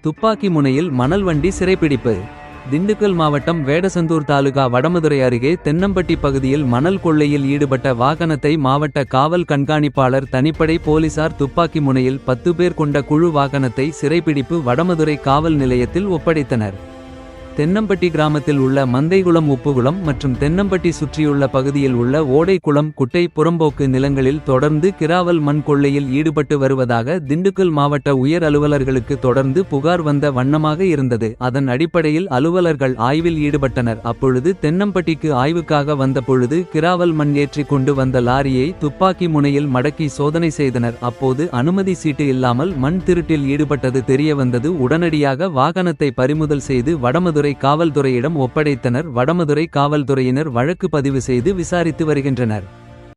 துப்பாக்கி முனையில் மணல் வண்டி சிறைப்பிடிப்பு. திண்டுக்கல் மாவட்டம் வேடசந்தூர் தாலுகா வடமதுரை அருகே தென்னம்பட்டி பகுதியில் மணல் கொள்ளையில் ஈடுபட்ட வாகனத்தை மாவட்ட காவல் கண்காணிப்பாளர் தனிப்படை போலீசார் துப்பாக்கி முனையில் 10 பேர் கொண்ட குழு வாகனத்தை சிறைப்பிடிப்பு வடமதுரை காவல் நிலையத்தில் ஒப்படைத்தனர். தென்னம்பட்டி கிராமத்தில் உள்ள மந்தைகுளம் உப்புகுளம் மற்றும் தென்னம்பட்டி சுற்றியுள்ள பகுதியில் உள்ள ஓடைக்குளம் குட்டை புறம்போக்கு நிலங்களில் தொடர்ந்து கிராவல் மண் கொள்ளையில் ஈடுபட்டு வருவதாக திண்டுக்கல் மாவட்ட உயர் அலுவலர்களுக்கு தொடர்ந்து புகார் வந்த வண்ணமாக இருந்தது. அதன் அடிப்படையில் அலுவலர்கள் ஆய்வில் ஈடுபட்டனர். அப்பொழுது தென்னம்பட்டிக்கு ஆய்வுக்காக வந்த பொழுது கிராவல் மண் ஏற்றி கொண்டு வந்த லாரியை துப்பாக்கி முனையில் மடக்கி சோதனை செய்தனர். அப்போது அனுமதி சீட்டு இல்லாமல் மண் திருட்டில் ஈடுபட்டது தெரியவந்தது. உடனடியாக வாகனத்தை பறிமுதல் செய்து வடமதுரை காவல்துறையிடம் ஒப்படைத்தனர். வடமதுரை காவல்துறையினர் வழக்கு பதிவு செய்து விசாரித்து வருகின்றனர்.